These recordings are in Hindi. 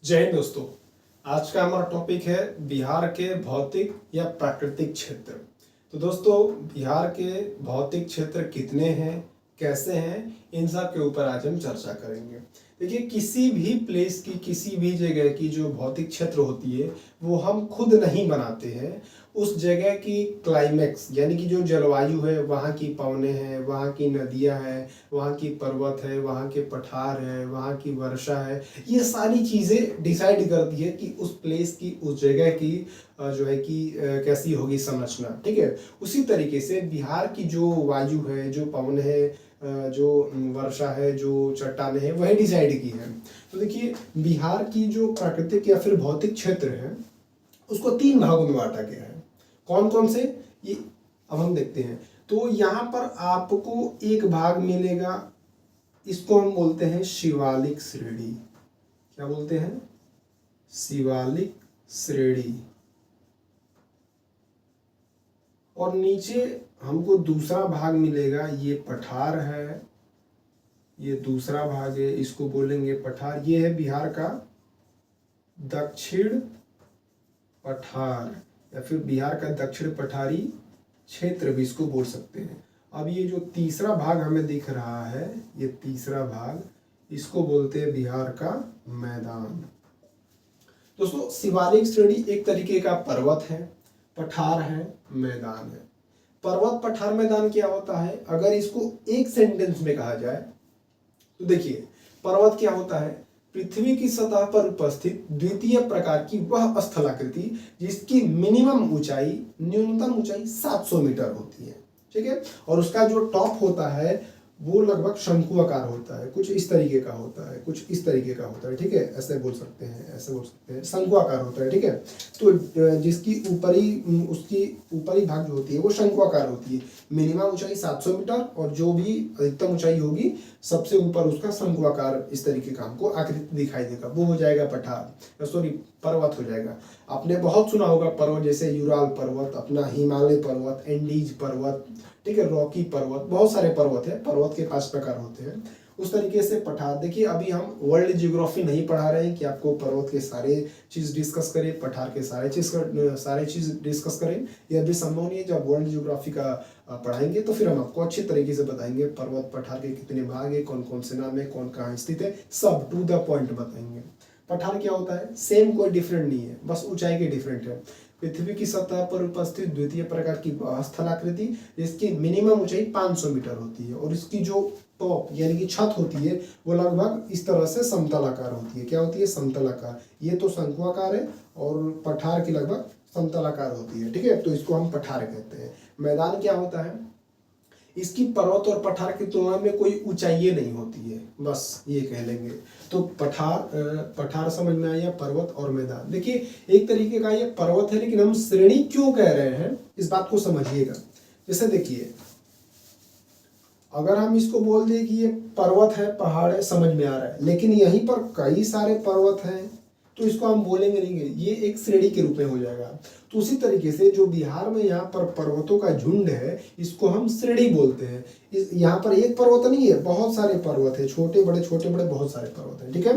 जय हिंद दोस्तों। आज का हमारा टॉपिक है बिहार के भौतिक या प्राकृतिक क्षेत्र। तो दोस्तों, बिहार के भौतिक क्षेत्र कितने हैं, कैसे हैं, इन सब के ऊपर आज हम चर्चा करेंगे। देखिए, किसी भी प्लेस की, किसी भी जगह की जो भौतिक क्षेत्र होती है वो हम खुद नहीं बनाते हैं। उस जगह की क्लाइमेक्स यानी कि जो जलवायु है, वहाँ की पवनें हैं, वहाँ की नदियाँ हैं, वहाँ की पर्वत है, वहाँ के पठार है, वहाँ की वर्षा है, ये सारी चीज़ें डिसाइड करती है कि उस प्लेस की, उस जगह की जो है कि कैसी होगी संरचना। ठीक है। उसी तरीके से बिहार की जो वायु है, जो पवन है, जो वर्षा है, जो चट्टानें हैं, वही डिसाइड की है। तो देखिए, बिहार की जो प्राकृतिक या फिर भौतिक क्षेत्र है उसको 3 भागों में बांटा गया है। कौन कौन से, ये अब हम देखते हैं। तो यहाँ पर आपको एक भाग मिलेगा, इसको हम बोलते हैं शिवालिक श्रेणी। क्या बोलते हैं? शिवालिक श्रेणी। और नीचे हमको दूसरा भाग मिलेगा, ये पठार है, ये दूसरा भाग है, इसको बोलेंगे पठार। ये है बिहार का दक्षिण पठार या फिर बिहार का दक्षिण पठारी क्षेत्र भी इसको बोल सकते हैं। अब ये जो तीसरा भाग हमें दिख रहा है, ये तीसरा भाग, इसको बोलते हैं बिहार का मैदान। दोस्तों, शिवालिक श्रेणी एक तरीके का पर्वत है, पठार है, मैदान है। पर्वत, पठार, मैदान क्या होता है? अगर इसको एक सेंटेंस में कहा जाए तो देखिए, पर्वत क्या होता है? पृथ्वी की सतह पर उपस्थित द्वितीय प्रकार की वह स्थलाकृति जिसकी मिनिमम ऊंचाई, न्यूनतम ऊंचाई 700 मीटर होती है। ठीक है। और उसका जो टॉप होता है वो लगभग शंकुआकार होता है, कुछ इस तरीके का होता है, कुछ इस तरीके का होता है। ठीक है, ऐसे बोल सकते हैं, ऐसे बोल सकते हैं, शंकुआकार होता है। ठीक है। तो जिसकी ऊपरी, उसकी ऊपरी भाग जो होती है वो शंकुआकार होती है। मिनिमम ऊंचाई 700 मीटर और जो भी अधिकतम ऊंचाई होगी सबसे ऊपर उसका शंकुआकार इस तरीके का हमको आकृति दिखाई देगा, वो हो जाएगा पठार, सॉरी पर्वत हो जाएगा। आपने बहुत सुना होगा पर्वत, जैसे यूराल पर्वत, अपना हिमालय पर्वत, एंडीज पर्वत, ठीक है, रॉकी पर्वत, बहुत सारे पर्वत है। पर्वत के 5 प्रकार होते हैं। उस तरीके से पठार, देखिए अभी हम वर्ल्ड जियोग्राफी नहीं पढ़ा रहे हैं कि आपको पर्वत के सारे चीज डिस्कस करें, पठार के सारे चीज डिस्कस करें। यह भी संभव नहीं है। जब वर्ल्ड जियोग्राफी का पढ़ाएंगे तो फिर हम आपको अच्छे तरीके से बताएंगे पर्वत पठार के कितने भाग है, कौन कौन से नाम है, कौन कहाँ स्थित है, सब टू द पॉइंट बताएंगे। पठार क्या होता है? सेम, कोई डिफरेंट नहीं है, बस ऊंचाई के डिफरेंट है। पृथ्वी की सतह पर उपस्थित द्वितीय प्रकार की स्थलाकृति जिसकी मिनिमम ऊंचाई 500 मीटर होती है और इसकी जो टॉप यानी कि छत होती है वो लगभग इस तरह से समतलाकार होती है। क्या होती है? समतलाकार। ये तो शंकुआकार है और पठार की लगभग समतलाकार होती है। ठीक है, तो इसको हम पठार कहते हैं। मैदान क्या होता है? इसकी पर्वत और पठार की तुलना में कोई ऊंचाई नहीं होती है, बस ये कह लेंगे। तो पठार समझ में आया, पर्वत और मैदान। देखिए, एक तरीके का ये पर्वत है, लेकिन हम श्रेणी क्यों कह रहे हैं इस बात को समझिएगा। जैसे देखिए, अगर हम इसको बोल दें कि ये पर्वत है, पहाड़ है, समझ में आ रहा है, लेकिन यहीं पर कई सारे पर्वत हैं तो इसको हम बोलेंगे नहीं, ये एक श्रेणी के रूप में हो जाएगा। तो उसी तरीके से जो बिहार में यहाँ पर पर्वतों का झुंड है इसको हम श्रेणी बोलते हैं। यहाँ पर एक पर्वत नहीं है, बहुत सारे पर्वत है, छोटे बड़े बहुत सारे पर्वत हैं। ठीक है,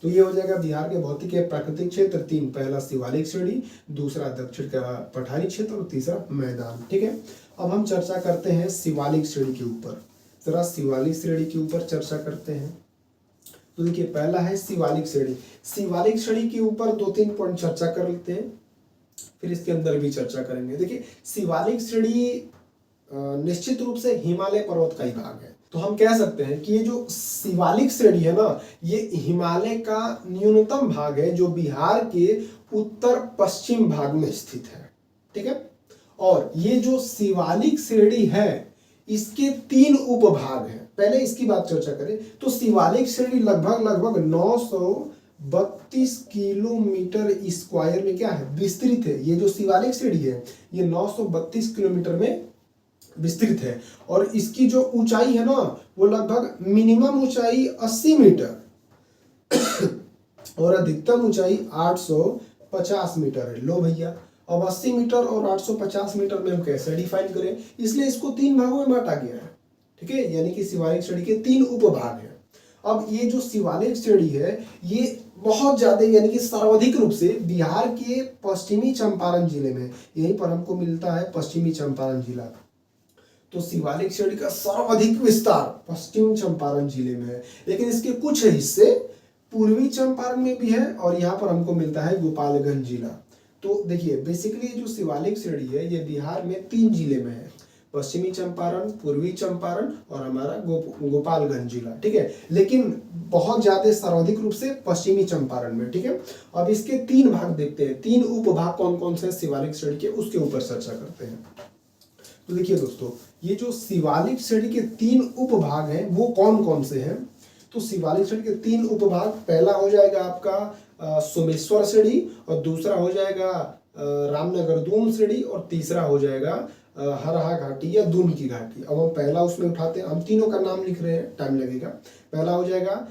तो ये हो जाएगा बिहार के भौतिक या प्राकृतिक क्षेत्र 3। पहला शिवालिक श्रेणी, दूसरा दक्षिण का पठारी क्षेत्र और तीसरा मैदान। ठीक है, अब हम चर्चा करते हैं शिवालिक श्रेणी के ऊपर। जरा शिवालिक श्रेणी के ऊपर चर्चा करते हैं। तो देखिए, पहला है शिवालिक श्रेणी। शिवालिक श्रेणी के ऊपर 2-3 पॉइंट चर्चा कर लेते हैं, फिर इसके अंदर भी चर्चा करेंगे। देखिए, शिवालिक श्रेणी निश्चित रूप से हिमालय पर्वत का ही भाग है। तो हम कह सकते हैं कि ये जो शिवालिक श्रेणी है ना, ये हिमालय का न्यूनतम भाग है जो बिहार के उत्तर पश्चिम भाग में स्थित है। ठीक है, और ये जो शिवालिक श्रेणी है इसके 3 उपभाग हैं। पहले इसकी बात चर्चा करें तो शिवालिक श्रेणी लगभग 932 किलोमीटर स्क्वायर में क्या है? विस्तृत है। ये जो शिवालिक श्रेणी है ये 932 किलोमीटर में विस्तृत है और इसकी जो ऊंचाई है ना वो लगभग मिनिमम ऊंचाई 80 मीटर और अधिकतम ऊंचाई 850 मीटर है। लो भैया, अब 80 मीटर और 850 मीटर में हम कैसे डिफाइन करें? इसलिए इसको 3 भागों में बांटा गया है। ठीक है, यानी कि शिवालिक श्रेणी के 3 उपभाग हैं। अब ये जो शिवालिक श्रेणी है ये बहुत ज्यादा यानी कि सर्वाधिक रूप से बिहार के पश्चिमी चंपारण जिले में, यहीं पर हमको मिलता है पश्चिमी चंपारण जिला। तो शिवालिक श्रेणी का सर्वाधिक विस्तार पश्चिम चंपारण जिले में है, लेकिन इसके कुछ हिस्से पूर्वी चंपारण में भी है और यहाँ पर हमको मिलता है गोपालगंज जिला। तो देखिए बेसिकली जो शिवालिक श्रेणी है ये बिहार में 3 जिले में है, पश्चिमी चंपारण, पूर्वी चंपारण और हमारा गोपालगंज जिला, ठीक है। लेकिन बहुत ज्यादा सर्वाधिक रूप से पश्चिमी चंपारण में, ठीक है। अब इसके 3 भाग देखते हैं, 3 उपभाग कौन कौन से शिवालिक श्रेणी के, उसके ऊपर चर्चा करते हैं। तो देखिए दोस्तों, ये जो शिवालिक श्रेणी के 3 उपभाग हैं वो कौन कौन से हैं। तो शिवालिक श्रेणी के 3 उपभाग, पहला हो जाएगा आपका सोमेश्वर श्रेणी, और दूसरा हो जाएगा रामनगर दून श्रेणी, और तीसरा हो जाएगा हरहा घाटी या दून की घाटी। अब हम पहला उसमें उठाते हैं, हम तीनों का नाम लिख रहे हैं, टाइम लगेगा। पहला हो जाएगा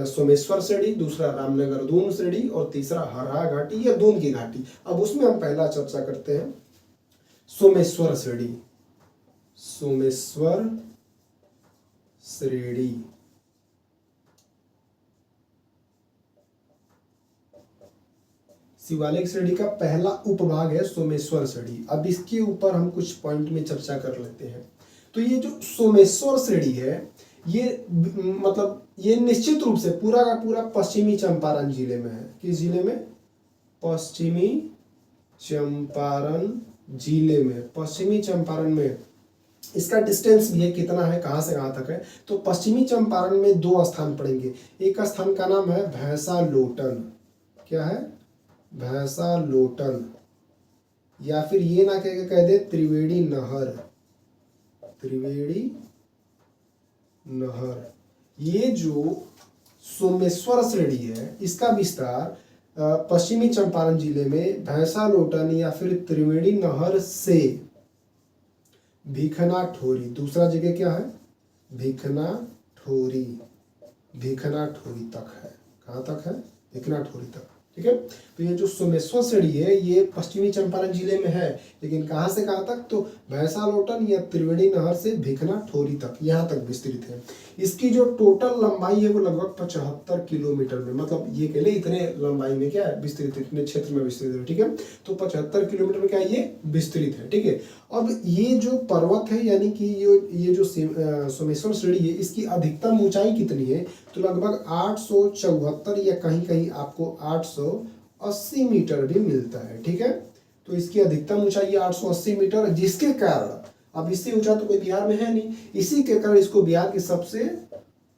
सोमेश्वर श्रेणी, दूसरा रामनगर दून श्रेणी, और तीसरा हरहा घाटी या दून की घाटी। अब उसमें हम पहला चर्चा करते हैं सोमेश्वर श्रेणी। सोमेश्वर श्रेणी शिवालिक श्रेणी का पहला उपभाग है सोमेश्वर श्रेणी। अब इसके ऊपर हम कुछ पॉइंट में चर्चा कर लेते हैं। तो ये जो सोमेश्वर श्रेणी है ये मतलब ये निश्चित रूप से पूरा का पूरा पश्चिमी चंपारण जिले में है। किस जिले में? पश्चिमी चंपारण जिले में, पश्चिमी चंपारण में। इसका डिस्टेंस भी है, कितना है, कहां से कहां तक है। तो पश्चिमी चंपारण में 2 स्थान पड़ेंगे। एक स्थान का नाम है भैंसा लोटन। क्या है? भैंसा लोटन, या फिर ये ना कह दे त्रिवेणी नहर। त्रिवेणी नहर। ये जो सोमेश्वर श्रेणी है इसका विस्तार पश्चिमी चंपारण जिले में भैंसा लोटन या फिर त्रिवेणी नहर से भिखना ठोरी, दूसरा जगह क्या है? भिखना ठोरी। भिखना ठोरी तक है। कहाँ तक है? भिखना ठोरी तक, ठीक है। तो ये जो सोमेश्वर श्रेणी है ये पश्चिमी चंपारण जिले में है, लेकिन कहां से कहां तक? तो भैंसा लोटन या त्रिवेणी नहर से भिखना ठोरी तक, यहां तक विस्तृत है। इसकी जो टोटल लंबाई है वो लगभग 75 किलोमीटर में, मतलब ये कह ले इतने लंबाई में क्या है विस्तृत, इतने क्षेत्र में विस्तृत है, ठीक है। तो 75 किलोमीटर में क्या है? ये विस्तृत है, ठीक है। अब ये जो पर्वत है यानी कि ये जो सोमेश्वर श्रेणी है इसकी अधिकतम ऊंचाई कितनी है? तो लगभग 874 या कहीं कहीं आपको 880 मीटर भी मिलता है, ठीक है। तो इसकी अधिकतम ऊंचाई है 880 मीटर, जिसके कारण अब इससे ऊंचा तो कोई बिहार में है नहीं, इसी के कारण इसको बिहार की सबसे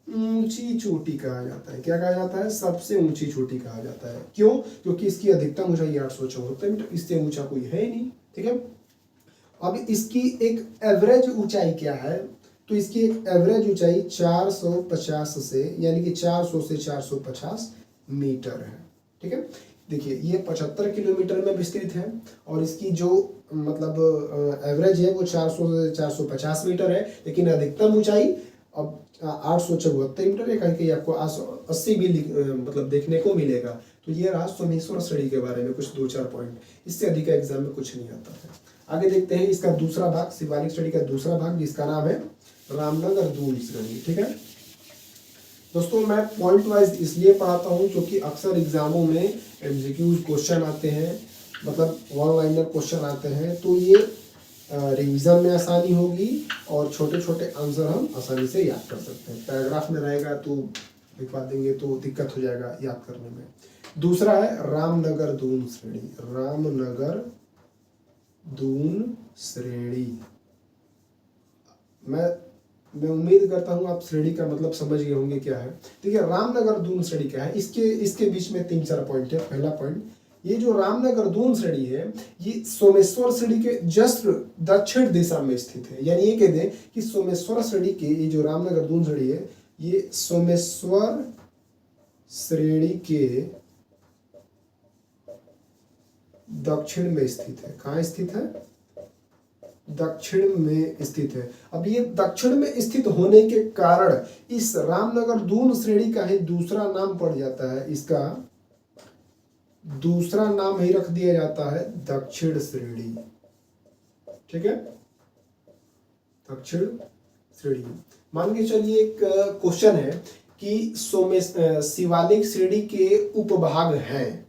ऊंची चोटी कहा जाता है। क्या कहा जाता है? सबसे ऊंची चोटी कहा जाता है। क्यों? क्योंकि इसकी अधिकतम ऊंचाई 874 मीटर, इससे ऊंचा कोई है ही नहीं, ठीक है। अब इसकी एक एवरेज ऊंचाई क्या है? तो इसकी एक एवरेज ऊंचाई 450 से यानी कि 400 से 450 मीटर है, ठीक है। देखिए ये 75 किलोमीटर में विस्तृत है और इसकी जो मतलब एवरेज है वो 400 से 450 मीटर है, लेकिन अधिकतम ऊंचाई अब 874 मीटर है, कहीं कहीं आपको 880 भी मतलब देखने को मिलेगा। तो ये रहा सोमेश्वर श्रेणी के बारे में कुछ 2-4 पॉइंट, इससे अधिक एग्जाम में कुछ नहीं आता है। आगे देखते हैं इसका दूसरा भाग, शिवालिक श्रेणी का दूसरा भाग जिसका नाम है रामनगर दून श्रेणी, ठीक है। दोस्तों मैं पॉइंट वाइज इसलिए पढ़ाता हूँ क्योंकि अक्सर एग्जामों में एमसीक्यू क्वेश्चन आते हैं, मतलब वन लाइनर क्वेश्चन आते हैं, तो ये रिवीजन में आसानी होगी और छोटे छोटे आंसर हम आसानी से याद कर सकते हैं। पैराग्राफ में रहेगा तो लिखवा देंगे तो दिक्कत हो जाएगा याद करने में। दूसरा है रामनगर दून श्रेणी। रामनगर दून श्रेणी, मैं उम्मीद करता हूं आप श्रेणी का मतलब समझ गए होंगे क्या है। देखिए रामनगर दून श्रेणी क्या है, इसके बीच में 3-4 पॉइंट है। पहला पॉइंट, ये जो रामनगर दून श्रेणी है ये सोमेश्वर श्रेणी के जस्ट दक्षिण दिशा में स्थित है। यानी ये कह दें कि सोमेश्वर श्रेणी के ये जो रामनगर दून श्रेणी है ये सोमेश्वर श्रेणी के दक्षिण में स्थित है। कहाँ स्थित है? दक्षिण में स्थित है। अब ये दक्षिण में स्थित होने के कारण इस रामनगर दून श्रेणी का ही दूसरा नाम पड़ जाता है, इसका दूसरा नाम ही रख दिया जाता है दक्षिण श्रेणी, ठीक है। दक्षिण श्रेणी मान के चलिए एक क्वेश्चन है कि शिवालिक श्रेणी के उपभाग हैं,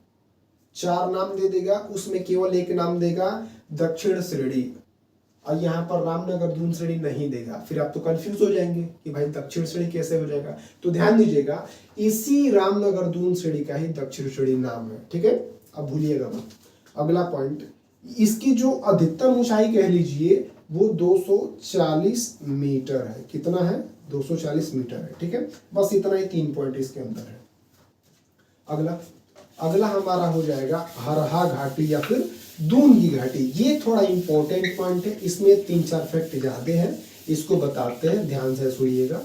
4 नाम दे देगा, उसमें केवल एक नाम देगा दक्षिण श्रेणी, और यहाँ पर रामनगर दून श्रेणी नहीं देगा। फिर आप तो कंफ्यूज हो जाएंगे कि भाई दक्षिण श्रेणी कैसे हो जाएगा। तो ध्यान दीजिएगा, इसी रामनगर दून श्रेणी का ही दक्षिण श्रेणी नाम है, ठीक है, अब भूलिएगा मत। अगला पॉइंट, इसकी जो अधिकतम ऊंचाई कह लीजिए वो 240 मीटर है। कितना है? 240 मीटर है, ठीक है। बस इतना ही 3 पॉइंट इसके अंदर है। अगला हमारा हो जाएगा हरहा घाटी या फिर दून की घाटी। ये थोड़ा इंपॉर्टेंट पॉइंट है, इसमें 3-4 फैक्ट ज्यादा हैं, इसको बताते हैं, ध्यान से सुनिएगा।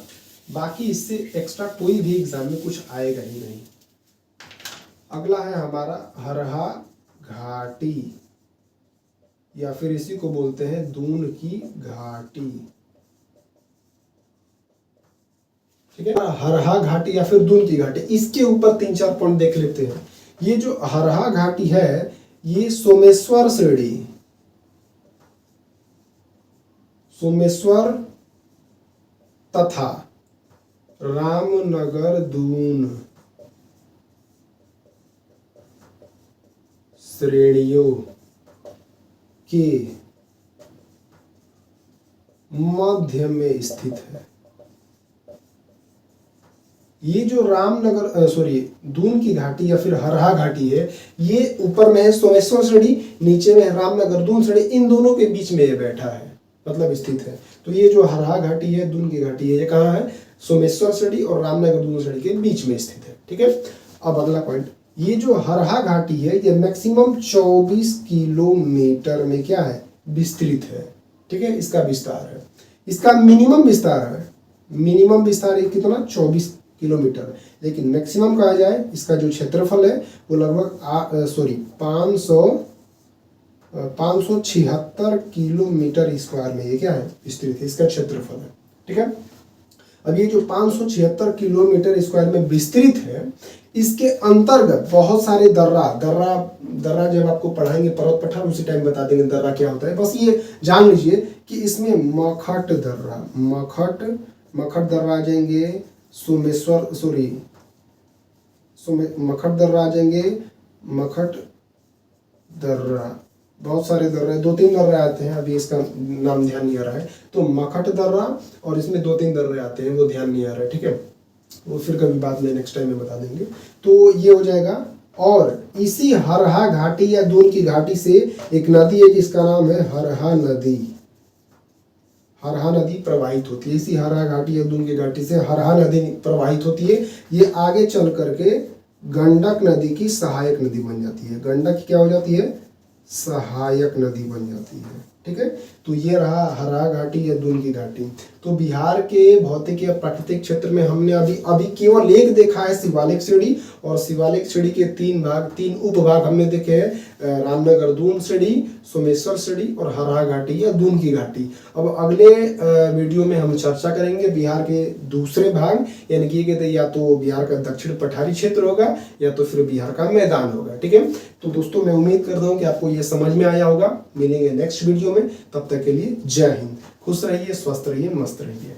बाकी इससे एक्स्ट्रा कोई भी एग्जाम में कुछ आएगा ही नहीं। अगला है हमारा हरहा घाटी या फिर इसी को बोलते हैं दून की घाटी, ठीक है। हरहा घाटी या फिर दून की घाटी, इसके ऊपर 3-4 पॉइंट देख लेते हैं। ये जो हरहा घाटी है ये सोमेश्वर श्रेणी, सोमेश्वर तथा रामनगर दून श्रेणियों के मध्य में स्थित है। ये जो दून की घाटी या फिर हरहा घाटी है, ये ऊपर में है सोमेश्वर श्रेणी, नीचे में है रामनगर दून श्रेणी, इन दोनों के बीच में ये बैठा है, मतलब स्थित है। तो ये जो हरहा घाटी है, दून की घाटी है, ये कहाँ है? सोमेश्वर श्रेणी और रामनगर दून श्रेणी के बीच में स्थित है, ठीक है। अब अगला पॉइंट, ये जो हरहा घाटी है ये मैक्सिमम 24 किलोमीटर में क्या है? विस्तृत है, ठीक है। इसका विस्तार है, इसका मिनिमम विस्तार है, मिनिमम विस्तार कितना? 24 किलोमीटर, लेकिन मैक्सिमम कहा जाए इसका जो क्षेत्रफल है वो लगभग 576 किलोमीटर स्क्वायर में ये क्या है? विस्तृत है, इसका क्षेत्रफल है, ठीक है। अब ये जो 576 किलोमीटर स्क्वायर में विस्तृत है, इसके अंतर्गत बहुत सारे दर्रा जब आपको पढ़ाएंगे पर्वत पठार उसी टाइम बता देंगे दर्रा क्या होता है। बस ये जान लीजिए कि इसमें मखट दर्रा आ जाएंगे, मखट दर्रा आ जाएंगे, मखट दर्रा, बहुत सारे दर्रे, 2-3 दर्रे आते हैं, अभी इसका नाम ध्यान नहीं आ रहा है। तो मखट दर्रा और इसमें 2-3 दर्रे आते हैं, वो ध्यान नहीं आ रहा है, ठीक है, वो फिर कभी बाद में नेक्स्ट टाइम में बता देंगे। तो ये हो जाएगा। और इसी हरहा घाटी या दून की घाटी से एक नदी है जिसका नाम है हरहा नदी। हरहा नदी प्रवाहित होती है, इसी हरहा घाटी या दून की घाटी से हरहा नदी प्रवाहित होती है। ये आगे चल करके गंडक नदी की सहायक नदी बन जाती है। गंडक क्या हो जाती है? सहायक नदी बन जाती है, ठीक है। तो ये रहा हरहा घाटी या दून की घाटी। तो बिहार के भौतिक या प्राकृतिक क्षेत्र में हमने अभी केवल एक देखा है शिवालिक श्रेणी, और शिवालिक श्रेणी के 3 उपभाग हमने देखे हैं, रामनगर दून श्रेणी, सोमेश्वर श्रेणी और हरहा घाटी या दून की घाटी। अब अगले वीडियो में हम चर्चा करेंगे बिहार के दूसरे भाग, यानी कि कहते या तो बिहार का दक्षिण पठारी क्षेत्र होगा या तो फिर बिहार का मैदान होगा, ठीक है। तो दोस्तों मैं उम्मीद करता हूँ कि आपको ये समझ में आया होगा। मिलेंगे नेक्स्ट वीडियो में, तब तक के लिए जय हिंद। खुश रहिए, स्वस्थ रहिए, मस्त रहिए।